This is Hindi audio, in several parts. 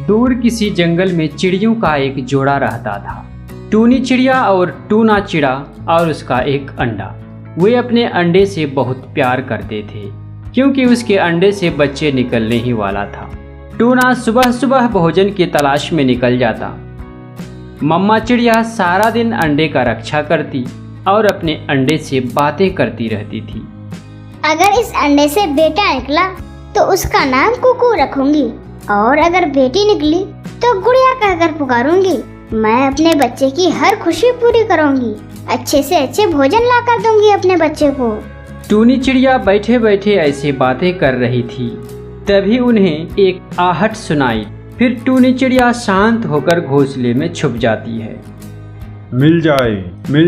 दूर किसी जंगल में चिड़ियों का एक जोड़ा रहता था। टूनी चिड़िया और टूना चिड़ा और उसका एक अंडा। वे अपने अंडे से बहुत प्यार करते थे क्योंकि उसके अंडे से बच्चे निकलने ही वाला था। टूना सुबह सुबह भोजन की तलाश में निकल जाता। मम्मा चिड़िया सारा दिन अंडे का रक्षा करती और अपने अंडे से बातें करती रहती थी। अगर इस अंडे से बेटा निकला तो उसका नाम कुकू रखूंगी, और अगर बेटी निकली तो गुड़िया कहकर पुकारूंगी। मैं अपने बच्चे की हर खुशी पूरी करूंगी, अच्छे से अच्छे भोजन ला कर दूंगी अपने बच्चे को। टूनी चिड़िया बैठे बैठे ऐसी बातें कर रही थी, तभी उन्हें एक आहट सुनाई। फिर टूनी चिड़िया शांत होकर घोंसले में छुप जाती है। मिल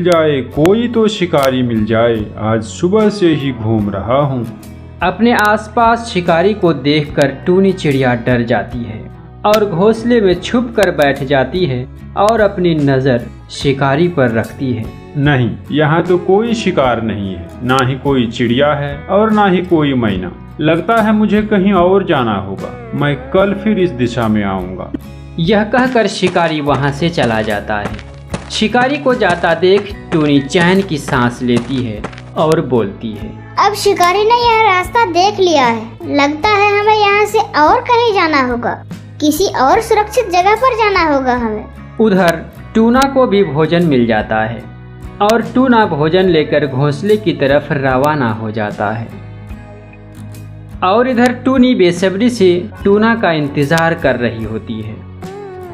जाए कोई तो शिकारी मिल जाए, आज सुबह से ही घूम रहा हूँ। अपने आसपास शिकारी को देखकर टूनी चिड़िया डर जाती है और घोंसले में छुप कर बैठ जाती है और अपनी नज़र शिकारी पर रखती है। नहीं, यहाँ तो कोई शिकार नहीं है, ना ही कोई चिड़िया है और ना ही कोई मैना। लगता है मुझे कहीं और जाना होगा, मैं कल फिर इस दिशा में आऊँगा। यह कहकर शिकारी वहाँ से चला जाता है। शिकारी को जाता देख टूनी चैन की सांस लेती है और बोलती है, अब शिकारी ने यह रास्ता देख लिया है, लगता है हमें यहाँ से और कहीं जाना होगा, किसी और सुरक्षित जगह पर जाना होगा हमें। उधर टूना को भी भोजन मिल जाता है और टूना भोजन लेकर घोंसले की तरफ रवाना हो जाता है। और इधर टूनी बेसब्री से टूना का इंतजार कर रही होती है।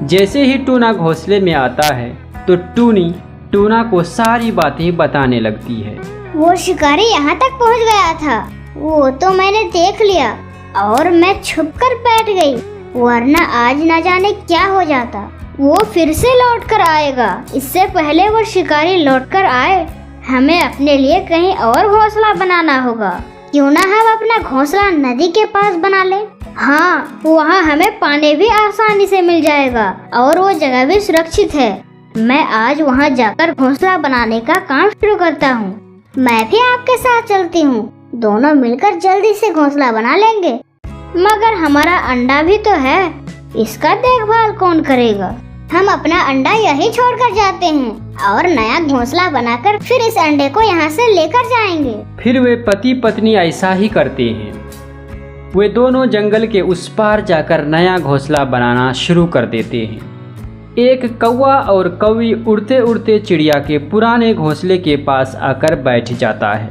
जैसे ही टूना घोंसले में आता है तो टूनी टूना को सारी बातें बताने लगती है। वो शिकारी यहाँ तक पहुँच गया था, वो तो मैंने देख लिया और मैं छुपकर बैठ गई, वरना आज न जाने क्या हो जाता। वो फिर से लौट कर आएगा, इससे पहले वो शिकारी लौट कर आए हमें अपने लिए कहीं और घोंसला बनाना होगा। क्यों ना हम अपना घोंसला नदी के पास बना ले। हाँ, वहाँ हमें पानी भी आसानी से मिल जाएगा और वो जगह भी सुरक्षित है। मैं आज वहाँ जाकर घोंसला बनाने का काम शुरू करता हूँ। मैं भी आपके साथ चलती हूँ, दोनों मिलकर जल्दी से घोंसला बना लेंगे। मगर हमारा अंडा भी तो है, इसका देखभाल कौन करेगा? हम अपना अंडा यहीं छोड़कर जाते हैं और नया घोंसला बनाकर फिर इस अंडे को यहाँ से लेकर जाएंगे। फिर वे पति पत्नी ऐसा ही करते हैं। वे दोनों जंगल के उस पार जाकर नया घोंसला बनाना शुरू कर देते हैं। एक कौवा और कौवी उड़ते उड़ते चिड़िया के पुराने घोंसले के पास आकर बैठ जाता है।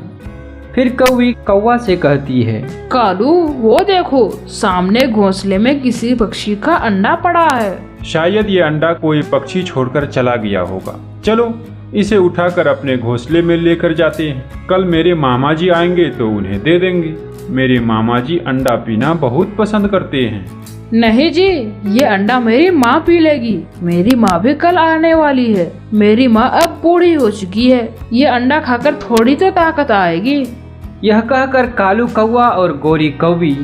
फिर कौवी कौवा से कहती है, कालू वो देखो, सामने घोंसले में किसी पक्षी का अंडा पड़ा है। शायद ये अंडा कोई पक्षी छोड़कर चला गया होगा। चलो इसे उठाकर अपने घोंसले में लेकर जाते हैं। कल मेरे मामा जी आएंगे तो उन्हें दे देंगे। मेरे मामा जी अंडा पीना बहुत पसंद करते हैं। नहीं जी, ये अंडा मेरी माँ पी लेगी। मेरी माँ भी कल आने वाली है। मेरी माँ अब बूढ़ी हो चुकी है, ये अंडा खाकर थोड़ी तो ताकत आएगी। यह कहकर कालू कौवा और गोरी कौवी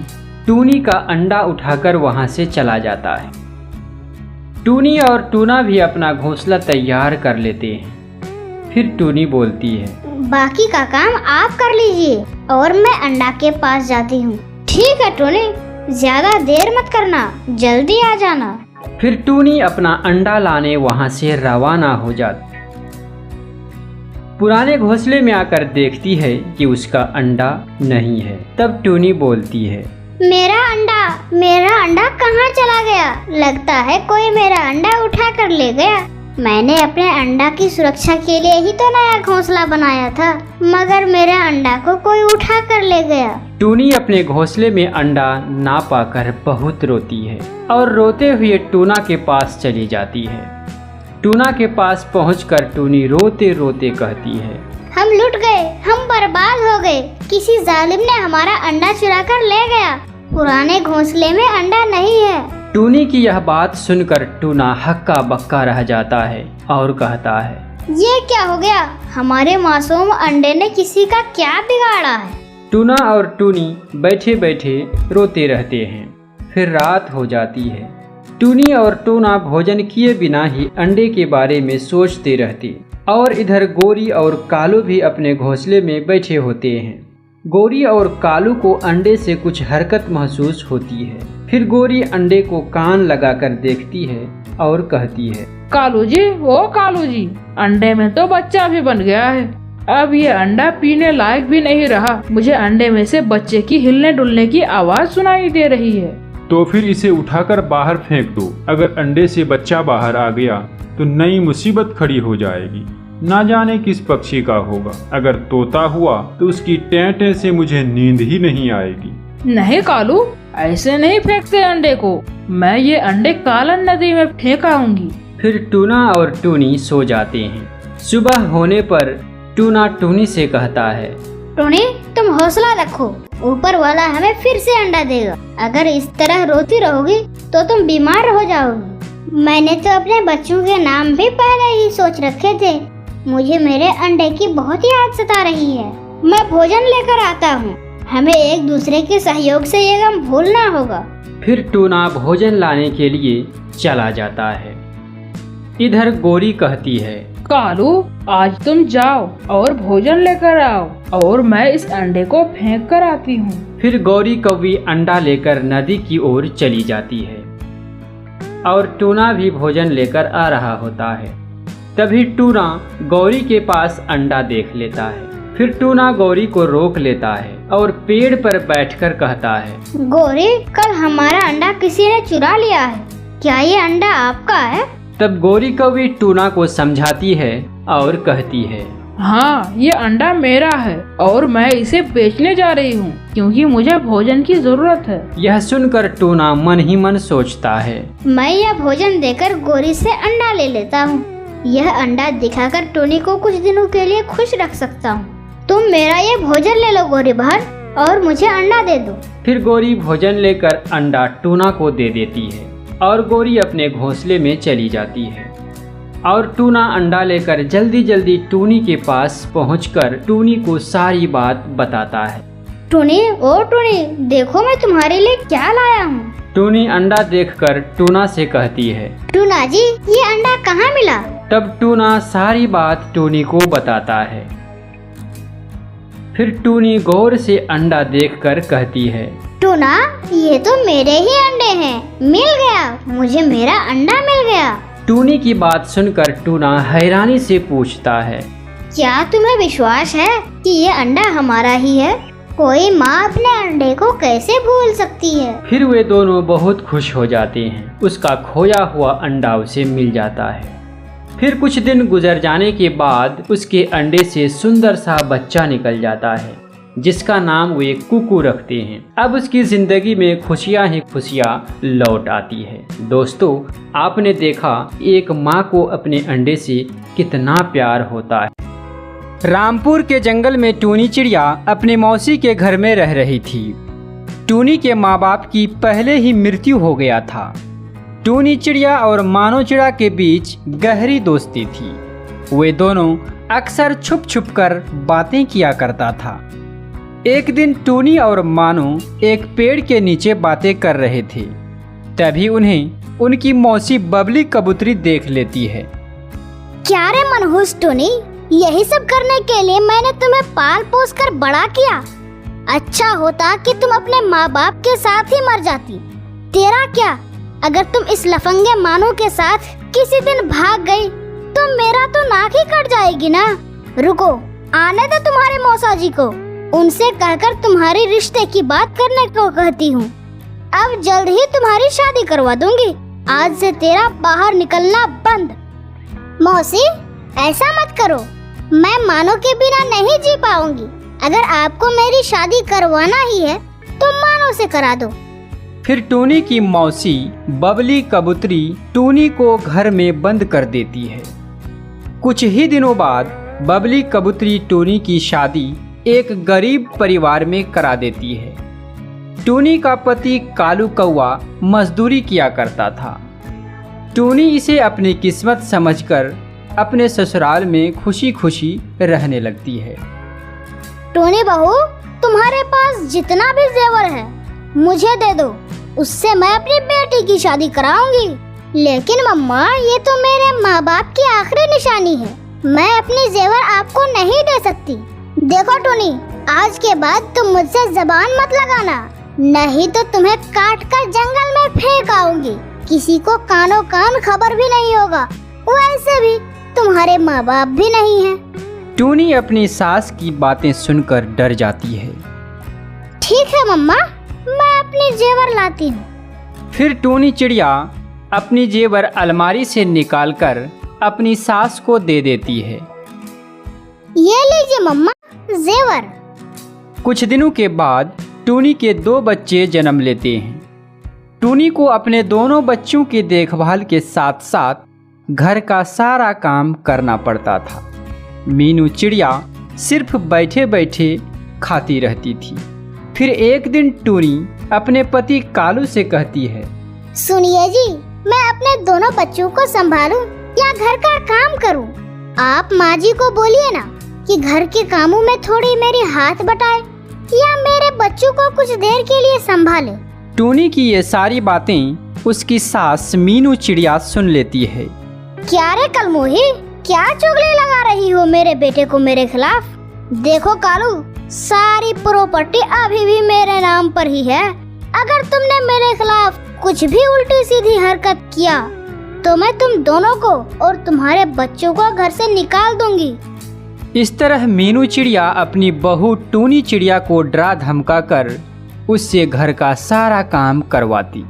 टूनी का अंडा उठाकर वहां से चला जाता है। टूनी और टूना भी अपना घोंसला तैयार कर लेते हैं। फिर टूनी बोलती है, बाकी का काम आप कर लीजिए और मैं अंडा के पास जाती हूँ। ठीक है टूनी, ज्यादा देर मत करना, जल्दी आ जाना। फिर टूनी अपना अंडा लाने वहां से रवाना हो जाती। पुराने घोंसले में आकर देखती है कि उसका अंडा नहीं है। तब टूनी बोलती है, मेरा अंडा कहाँ चला गया? लगता है कोई मेरा अंडा उठा कर ले गया। मैंने अपने अंडा की सुरक्षा के लिए ही तो नया घोंसला बनाया था, मगर मेरे अंडा को कोई उठा कर ले गया। टूनी अपने घोंसले में अंडा ना पाकर बहुत रोती है और रोते हुए टूना के पास चली जाती है। टूना के पास पहुंचकर टूनी रोते रोते कहती है, हम लुट गए, हम बर्बाद हो गए। किसी जालिम ने हमारा अंडा चुरा कर ले गया। पुराने घोंसले में अंडा नहीं है। टूनी की यह बात सुनकर टूना हक्का बक्का रह जाता है और कहता है, ये क्या हो गया? हमारे मासूम अंडे ने किसी का क्या बिगाड़ा है? टूना और टूनी बैठे बैठे रोते रहते हैं। फिर रात हो जाती है। टूनी और टूना भोजन किए बिना ही अंडे के बारे में सोचते रहते और इधर गोरी और कालू भी अपने घोंसले में बैठे होते हैं। गोरी और कालू को अंडे से कुछ हरकत महसूस होती है। फिर गोरी अंडे को कान लगाकर देखती है और कहती है, कालू जी, ओ कालू जी, अंडे में तो बच्चा भी बन गया है। अब ये अंडा पीने लायक भी नहीं रहा। मुझे अंडे में से बच्चे की हिलने डुलने की आवाज सुनाई दे रही है। तो फिर इसे उठाकर बाहर फेंक दो। अगर अंडे से बच्चा बाहर आ गया तो नई मुसीबत खड़ी हो जाएगी। ना जाने किस पक्षी का होगा। अगर तोता हुआ तो उसकी टें से मुझे नींद ही नहीं आएगी। नहीं कालू, ऐसे नहीं फेंकते अंडे को। मैं ये अंडे कालन नदी में फेंक आऊंगी। फिर टूना और टूनी सो जाते हैं। सुबह होने पर टूना टूनी से कहता है, टूनी, तुम हौसला रखो, ऊपर वाला हमें फिर से अंडा देगा। अगर इस तरह रोती रहोगी तो तुम बीमार हो जाओगी। मैंने तो अपने बच्चों के नाम भी पहले ही सोच रखे थे। मुझे मेरे अंडे की बहुत याद सता रही है। मैं भोजन लेकर आता हूँ। हमें एक दूसरे के सहयोग से ये गम भूलना होगा। फिर टूना भोजन लाने के लिए चला जाता है। इधर गोरी कहती है, कालू, आज तुम जाओ और भोजन लेकर आओ और मैं इस अंडे को फेंक कर आती हूँ। फिर गौरी कौवी अंडा लेकर नदी की ओर चली जाती है और टूना भी भोजन लेकर आ रहा होता है। तभी टूना गौरी के पास अंडा देख लेता है। फिर टूना गौरी को रोक लेता है और पेड़ पर बैठकर कहता है, गौरी, कल हमारा अंडा किसी ने चुरा लिया है। क्या ये अंडा आपका है? तब गौरी कौवी टूना को समझाती है और कहती है, हाँ, ये अंडा मेरा है और मैं इसे बेचने जा रही हूँ क्योंकि मुझे भोजन की जरूरत है। यह सुनकर टूना मन ही मन सोचता है, मैं यह भोजन देकर गौरी से अंडा ले लेता हूँ। यह अंडा दिखाकर टोनी को कुछ दिनों के लिए खुश रख सकता हूँ। तुम मेरा ये भोजन ले लो गौरी बहन और मुझे अंडा दे दो। फिर गौरी भोजन लेकर अंडा टूना को दे देती है और गौरी अपने घोंसले में चली जाती है और टूना अंडा लेकर जल्दी जल्दी टूनी के पास पहुंचकर टूनी को सारी बात बताता है। टूनी, ओ टूनी, देखो मैं तुम्हारे लिए क्या लाया हूँ। टूनी अंडा देखकर टूना से कहती है, टूना जी, ये अंडा कहाँ मिला? तब टूना सारी बात टूनी को बताता है। फिर टूनी गौर से अंडा देखकर कहती है, टूना, ये तो मेरे ही अंडे हैं। मिल गया, मुझे मेरा अंडा मिल गया। टूनी की बात सुनकर टूना हैरानी से पूछता है, क्या तुम्हें विश्वास है कि ये अंडा हमारा ही है? कोई माँ अपने अंडे को कैसे भूल सकती है? फिर वे दोनों बहुत खुश हो जाते हैं। उसका खोया हुआ अंडा उसे मिल जाता है। फिर कुछ दिन गुजर जाने के बाद उसके अंडे से सुंदर सा बच्चा निकल जाता है जिसका नाम वे कुकू रखते हैं। अब उसकी जिंदगी में खुशियां ही खुशियां लौट आती है। दोस्तों, आपने देखा एक माँ को अपने अंडे से कितना प्यार होता है। रामपुर के जंगल में टूनी चिड़िया अपने मौसी के घर में रह रही थी। टूनी के माँ बाप की पहले ही मृत्यु हो गया था। टूनी चिड़िया और मानो चिड़ा के बीच गहरी दोस्ती थी। वे दोनों अक्सर छुप छुप कर बातें किया करता था। एक दिन टूनी और मानो एक पेड़ के नीचे बातें कर रहे थे। तभी उन्हें उनकी मौसी बबली कबूतरी देख लेती है। क्या रे मनहूस टूनी, यही सब करने के लिए मैंने तुम्हें पाल पोस कर बड़ा किया। अच्छा होता कि तुम अपने माँ बाप के साथ ही मर जाती। तेरा क्या, अगर तुम इस लफंगे मानो के साथ किसी दिन भाग गई तो मेरा तो नाक ही कट जाएगी ना। रुको, आने दो तुम्हारे मौसा जी को। उनसे कहकर तुम्हारी रिश्ते की बात करने को कहती हूँ। अब जल्द ही तुम्हारी शादी करवा दूंगी। आज से तेरा बाहर निकलना बंद। मौसी, ऐसा मत करो, मैं मानो के बिना नहीं जी पाऊंगी। अगर आपको मेरी शादी करवाना ही है तो मानो से करा दो। फिर टूनी की मौसी बबली कबूतरी टूनी को घर में बंद कर देती है। कुछ ही दिनों बाद बबली कबूतरी टूनी की शादी एक गरीब परिवार में करा देती है। टूनी का पति कालू कौवा मजदूरी किया करता था। टूनी इसे अपनी किस्मत समझकर अपने ससुराल में खुशी खुशी रहने लगती है। टूनी बहू, तुम्हारे पास जितना भी जेवर है मुझे दे दो, उससे मैं अपनी बेटी की शादी कराऊंगी। लेकिन मम्मा, ये तो मेरे माँ बाप की आखिरी निशानी है। मैं अपनी जेवर आपको नहीं दे सकती। देखो टूनी, आज के बाद तुम मुझसे जबान मत लगाना। नहीं तो तुम्हें काट कर जंगल में फेंक आऊंगी। किसी को कानो कान खबर भी नहीं होगा। वैसे भी तुम्हारे माँ बाप भी नहीं हैं। टूनी अपनी सास की बातें सुनकर डर जाती है। ठीक है मम्मा, मैं अपनी जेवर लाती हूँ। फिर टूनी चिड़िया अपनी जेवर अलमारी से निकालकर अपनी सास को दे देती है। ये लीजिए मम्मा, जेवर। कुछ दिनों के बाद टूनी के 2 बच्चे जन्म लेते हैं। टूनी को अपने दोनों बच्चों की देखभाल के साथ साथ घर का सारा काम करना पड़ता था। मीनू चिड़िया सिर्फ बैठे बैठे खाती रहती थी। फिर एक दिन टूनी अपने पति कालू से कहती है, सुनिए जी, मैं अपने दोनों बच्चों को संभालूं या घर का काम करूं? आप माँ जी को बोलिए ना कि घर के कामों में थोड़ी मेरी हाथ बटाए या मेरे बच्चों को कुछ देर के लिए संभाले। टूनी की ये सारी बातें उसकी सास मीनू चिड़िया सुन लेती है। क्या रे कलमोही, क्या चुगली लगा रही हो मेरे बेटे को मेरे खिलाफ? देखो कालू, सारी प्रॉपर्टी अभी भी मेरे नाम पर ही है। अगर तुमने मेरे खिलाफ कुछ भी उल्टी सीधी हरकत किया तो मैं तुम दोनों को और तुम्हारे बच्चों को घर से निकाल दूंगी। इस तरह मीनू चिड़िया अपनी बहू टूनी चिड़िया को डरा धमका कर उससे घर का सारा काम करवाती।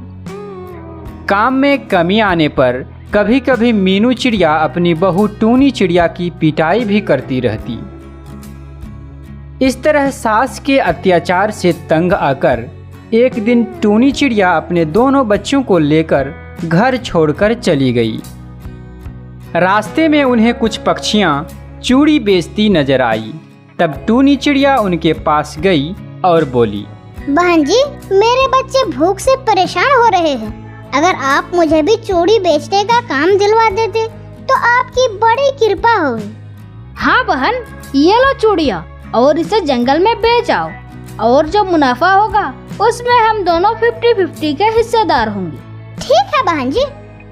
काम में कमी आने पर कभी कभी मीनू चिड़िया अपनी बहू टूनी चिड़िया की पिटाई भी करती रहती। इस तरह सास के अत्याचार से तंग आकर एक दिन टूनी चिड़िया अपने दोनों बच्चों को लेकर घर छोड़कर चली गई। रास्ते में उन्हें कुछ पक्षियां चूड़ी बेचती नजर आई। तब टूनी चिड़िया उनके पास गई और बोली, बहन जी, मेरे बच्चे भूख से परेशान हो रहे हैं। अगर आप मुझे भी चूड़ी बेचने का काम दिलवा देते तो आपकी बड़ी कृपा होगी। हाँ बहन, ये लो चूड़िया और इसे जंगल में बेच आओ और जो मुनाफा होगा उसमें हम दोनों 50-50 के हिस्सेदार होंगे। ठीक है बहन जी।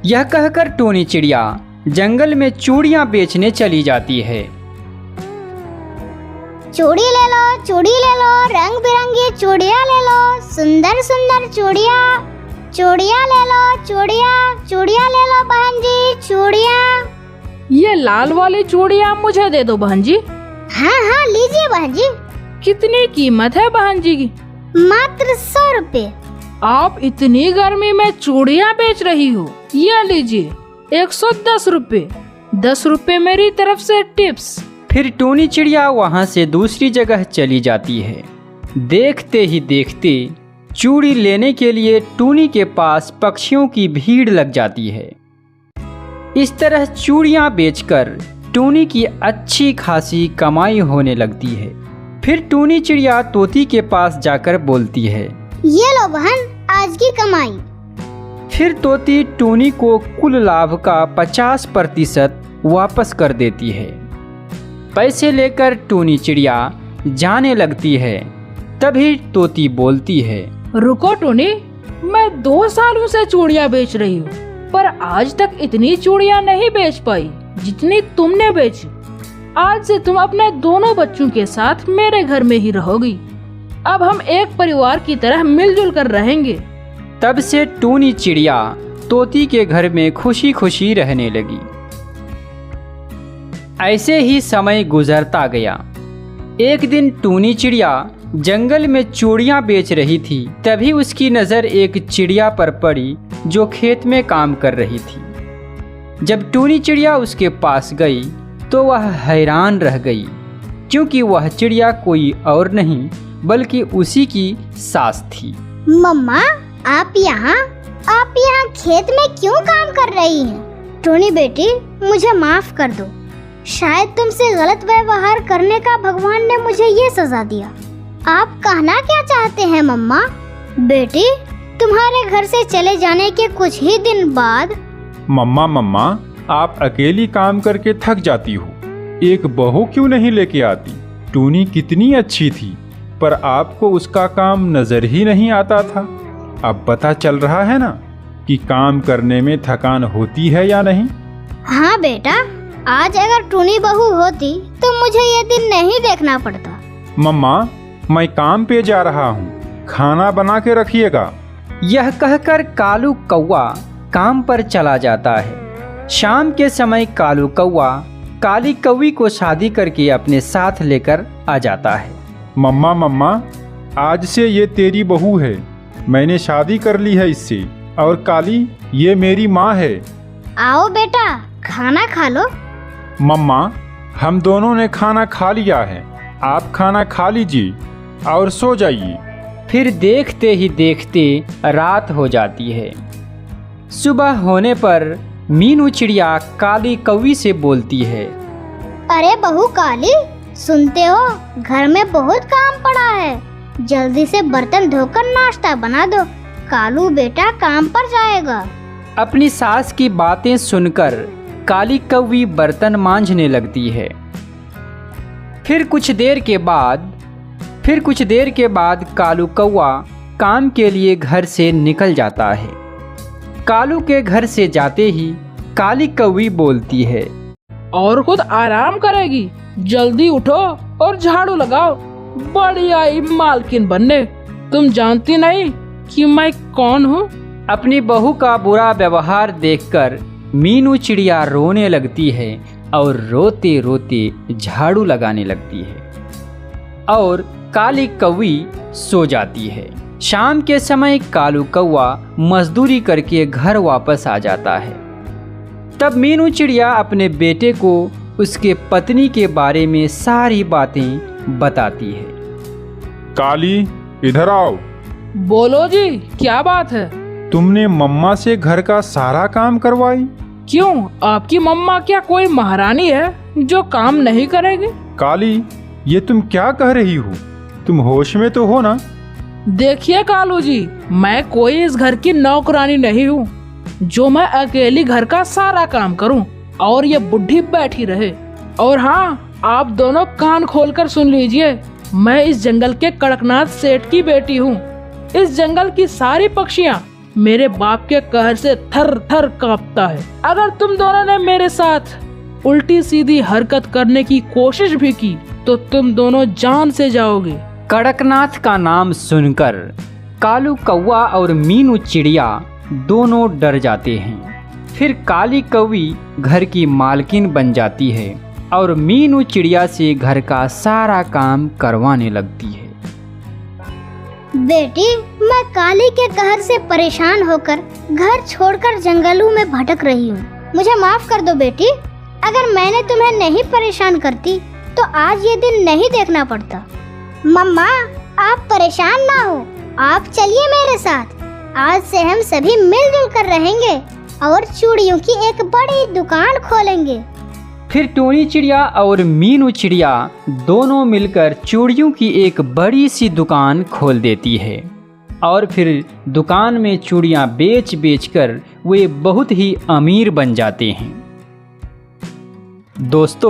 यह कहकर टूनी चिड़िया जंगल में चूड़ियाँ बेचने चली जाती है। चूड़ी ले लो, चूड़ी ले लो, रंग बिरंगी चूड़ियाँ ले लो, सुंदर सुंदर चूड़ियाँ, चूड़ियाँ ले लो, चूड़ियाँ ले लो बहन जी, चूड़ियाँ। ये लाल वाली चूड़ियाँ मुझे दे दो बहन जी। हाँ हाँ लीजिए बहन जी। कितनी कीमत है बहन जी की? मात्र 100 रुपए। आप इतनी गर्मी में चूड़ियाँ बेच रही हो? ये लीजिए 110 रुपए। 10 रुपए मेरी तरफ से टिप्स। फिर टूनी चिड़िया वहाँ से दूसरी जगह चली जाती है। देखते ही देखते चूड़ी लेने के लिए टूनी के पास पक्षियों की भीड़ लग जाती है। इस तरह चूड़ियाँ बेचकर टूनी की अच्छी खासी कमाई होने लगती है। फिर टूनी चिड़िया तोती के पास जाकर बोलती है, ये लो बहन, आज की कमाई। फिर तोती टूनी को कुल लाभ का 50% वापस कर देती है। पैसे लेकर टूनी चिड़िया जाने लगती है। तभी तोती बोलती है, रुको टूनी, मैं 2 सालों से चूड़ियाँ बेच रही हूँ पर आज तक इतनी चूड़ियाँ नहीं बेच पाई जितनी तुमने बेची। आज से तुम अपने दोनों बच्चों के साथ मेरे घर में ही रहोगी। अब हम एक परिवार की तरह मिलजुल कर रहेंगे। तब से टूनी चिड़िया तोती के घर में खुशी खुशी रहने लगी। ऐसे ही समय गुजरता गया। एक दिन टूनी चिड़िया जंगल में चूड़ियाँ बेच रही थी। तभी उसकी नज़र एक चिड़िया पर पड़ी जो खेत में काम कर रही थी। जब टूनी चिड़िया उसके पास गई तो वह हैरान रह गई, क्योंकि वह चिड़िया कोई और नहीं बल्कि उसी की सास थी। मम्मा, आप यहाँ खेत में क्यों काम कर रही हैं? टूनी बेटी, मुझे माफ कर दो। शायद तुमसे गलत व्यवहार करने का भगवान ने मुझे ये सजा दिया। आप कहना क्या चाहते हैं मम्मा? बेटी, तुम्हारे घर से चले जाने के कुछ ही दिन बाद। मम्मा, आप अकेली काम करके थक जाती हो, एक बहू क्यों नहीं लेके आती? टूनी कितनी अच्छी थी पर आपको उसका काम नजर ही नहीं आता था। अब पता चल रहा है ना कि काम करने में थकान होती है या नहीं। हाँ बेटा, आज अगर टूनी बहू होती तो मुझे ये दिन नहीं देखना पड़ता। मम्मा, मैं काम पे जा रहा हूँ, खाना बना के रखिएगा। यह कहकर कालू कौवा काम पर चला जाता है। शाम के समय कालू कौवा काली कौवी को शादी करके अपने साथ लेकर आ जाता है। मम्मा मम्मा, आज से ये तेरी बहू है, मैंने शादी कर ली है इससे। और काली, ये मेरी माँ है। आओ बेटा, खाना खा लो। मम्मा, हम दोनों ने खाना खा लिया है, आप खाना खा लीजिए और सो जाइए। फिर देखते ही देखते रात हो जाती है। सुबह होने पर मीनू चिड़िया काली कौवी से बोलती है, अरे बहू काली, सुनते हो घर में बहुत काम पड़ा है, जल्दी से बर्तन धोकर नाश्ता बना दो, कालू बेटा काम पर जाएगा। अपनी सास की बातें सुनकर काली कौवी बर्तन मांजने लगती है। फिर कुछ देर के बाद कालू कौवा काम के लिए घर से निकल जाता है। कालू के घर से जाते ही काली कौवी बोलती है, और खुद आराम करेगी, जल्दी उठो और झाड़ू लगाओ, बड़ी आई मालकिन बनने। तुम जानती नहीं कि मैं कौन हूँ? अपनी बहू का बुरा व्यवहार देखकर मीनू चिड़िया रोने लगती है और रोते रोते झाड़ू लगाने लगती है और काली कौवी सो जाती है। शाम के समय कालू कौवा मजदूरी करके घर वापस आ जाता है। तब मीनू चिड़िया अपने बेटे को उसके पत्नी के बारे में सारी बातें बताती है। काली, इधर आओ। बोलो जी, क्या बात है? तुमने मम्मा से घर का सारा काम करवाई? क्यों, आपकी मम्मा क्या कोई महारानी है जो काम नहीं करेगी? काली, ये तुम क्या कह रही हो? तुम होश में तो हो ना? देखिए कालू जी, मैं कोई इस घर की नौकरानी नहीं हूँ जो मैं अकेली घर का सारा काम करूँ और ये बुढ़ी बैठी रहे। और हाँ, आप दोनों कान खोलकर सुन लीजिए, मैं इस जंगल के कड़कनाथ सेठ की बेटी हूँ। इस जंगल की सारी पक्षियाँ मेरे बाप के कहर से थर थर कांपता है। अगर तुम दोनों ने मेरे साथ उल्टी सीधी हरकत करने की कोशिश भी की तो तुम दोनों जान से जाओगे। कड़कनाथ का नाम सुनकर कालू कौवा और मीनू चिड़िया दोनों डर जाते हैं। फिर काली कौवी घर की मालकिन बन जाती है और मीनू चिड़िया से घर का सारा काम करवाने लगती है। बेटी, मैं काली के कहर से परेशान होकर घर छोड़कर जंगलों में भटक रही हूँ, मुझे माफ कर दो बेटी। अगर मैंने तुम्हें नहीं परेशान करती तो आज ये दिन नहीं देखना पड़ता। मम्मा, आप परेशान ना हो, आप चलिए मेरे साथ। आज से हम सभी मिलजुल कर रहेंगे और चूड़ियों की एक बड़ी दुकान खोलेंगे। फिर टूनी चिड़िया और मीनू चिड़िया दोनों मिलकर चूड़ियों की एक बड़ी सी दुकान खोल देती है और फिर दुकान में चूड़ियाँ बेच कर वे बहुत ही अमीर बन जाते हैं। दोस्तों,